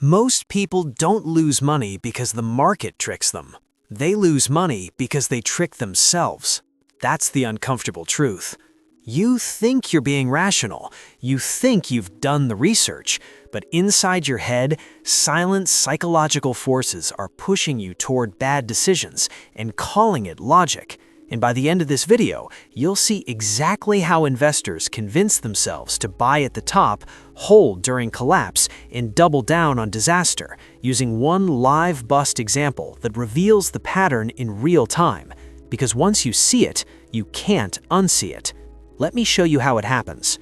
Most people don't lose money because the market tricks them. They lose money because they trick themselves. That's the uncomfortable truth. You think you're being rational. You think you've done the research. But inside your head, silent psychological forces are pushing you toward bad decisions and calling it logic. And by the end of this video, you'll see exactly how investors convince themselves to buy at the top, hold during collapse, and double down on disaster, using one live bust example that reveals the pattern in real time. Because once you see it, you can't unsee it. Let me show you how it happens.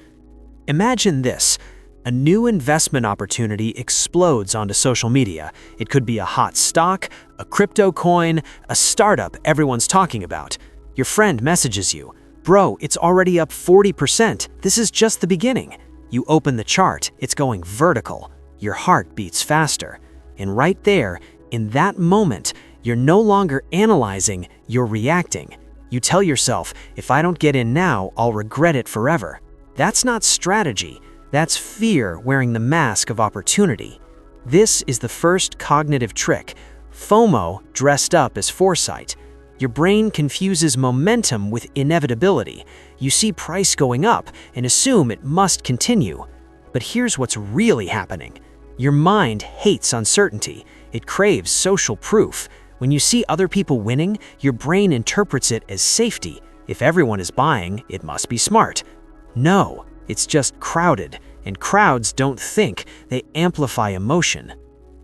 Imagine this. A new investment opportunity explodes onto social media. It could be a hot stock, a crypto coin, a startup everyone's talking about. Your friend messages you, "Bro, it's already up 40%. This is just the beginning." You open the chart, it's going vertical. Your heart beats faster. And right there, in that moment, you're no longer analyzing, you're reacting. You tell yourself, if I don't get in now, I'll regret it forever. That's not strategy. That's fear wearing the mask of opportunity. This is the first cognitive trick, FOMO dressed up as foresight. Your brain confuses momentum with inevitability. You see price going up and assume it must continue. But here's what's really happening. Your mind hates uncertainty. It craves social proof. When you see other people winning, your brain interprets it as safety. If everyone is buying, it must be smart. No, it's just crowded, and crowds don't think, they amplify emotion.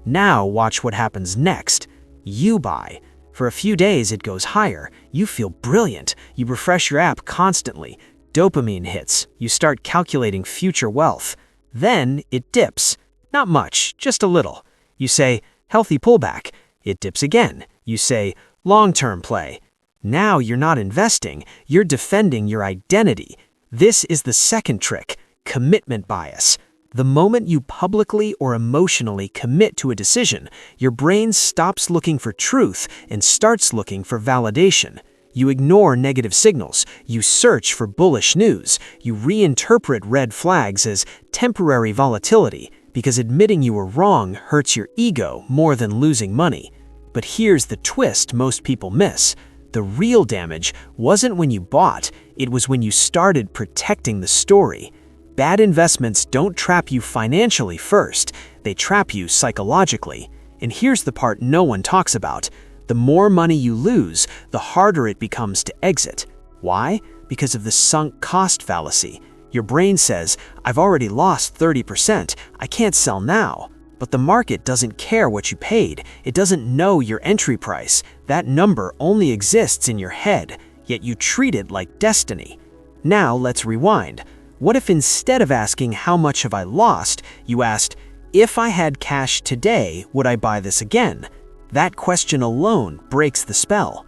Now watch what happens next. You buy. For a few days it goes higher, you feel brilliant, you refresh your app constantly, dopamine hits, you start calculating future wealth. Then it dips. Not much, just a little. You say, healthy pullback. It dips again. You say, long-term play. Now you're not investing, you're defending your identity. This is the second trick, commitment bias. The moment you publicly or emotionally commit to a decision, your brain stops looking for truth and starts looking for validation. You ignore negative signals, you search for bullish news, you reinterpret red flags as temporary volatility because admitting you were wrong hurts your ego more than losing money. But here's the twist most people miss. The real damage wasn't when you bought, it was when you started protecting the story. Bad investments don't trap you financially first, they trap you psychologically. And here's the part no one talks about. The more money you lose, the harder it becomes to exit. Why? Because of the sunk cost fallacy. Your brain says, I've already lost 30%, I can't sell now. But the market doesn't care what you paid, it doesn't know your entry price. That number only exists in your head, yet you treat it like destiny. Now let's rewind. What if instead of asking how much have I lost, you asked, if I had cash today, would I buy this again? That question alone breaks the spell.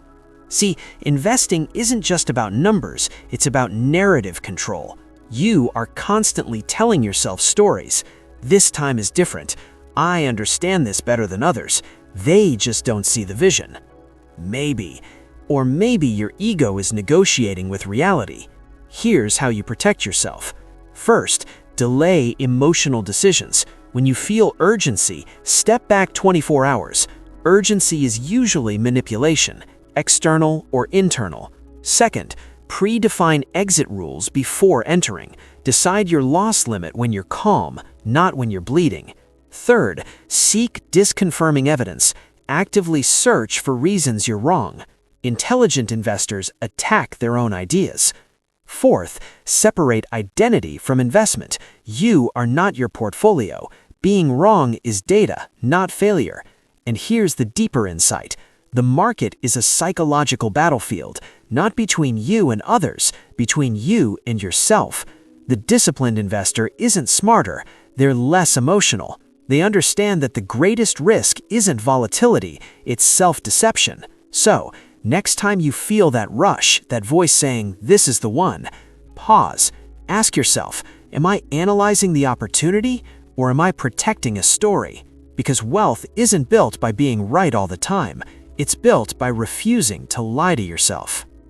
See, investing isn't just about numbers, it's about narrative control. You are constantly telling yourself stories. This time is different. I understand this better than others. They just don't see the vision. Maybe. Or maybe your ego is negotiating with reality. Here's how you protect yourself. First, delay emotional decisions. When you feel urgency, step back 24 hours. Urgency is usually manipulation, external or internal. Second, predefine exit rules before entering. Decide your loss limit when you're calm, not when you're bleeding. Third, seek disconfirming evidence. Actively search for reasons you're wrong. Intelligent investors attack their own ideas. Fourth, separate identity from investment. You are not your portfolio. Being wrong is data, not failure. And here's the deeper insight. The market is a psychological battlefield, not between you and others, between you and yourself. The disciplined investor isn't smarter, they're less emotional. They understand that the greatest risk isn't volatility, it's self-deception. So, next time you feel that rush, that voice saying, this is the one, pause. Ask yourself, am I analyzing the opportunity or am I protecting a story? Because wealth isn't built by being right all the time. It's built by refusing to lie to yourself.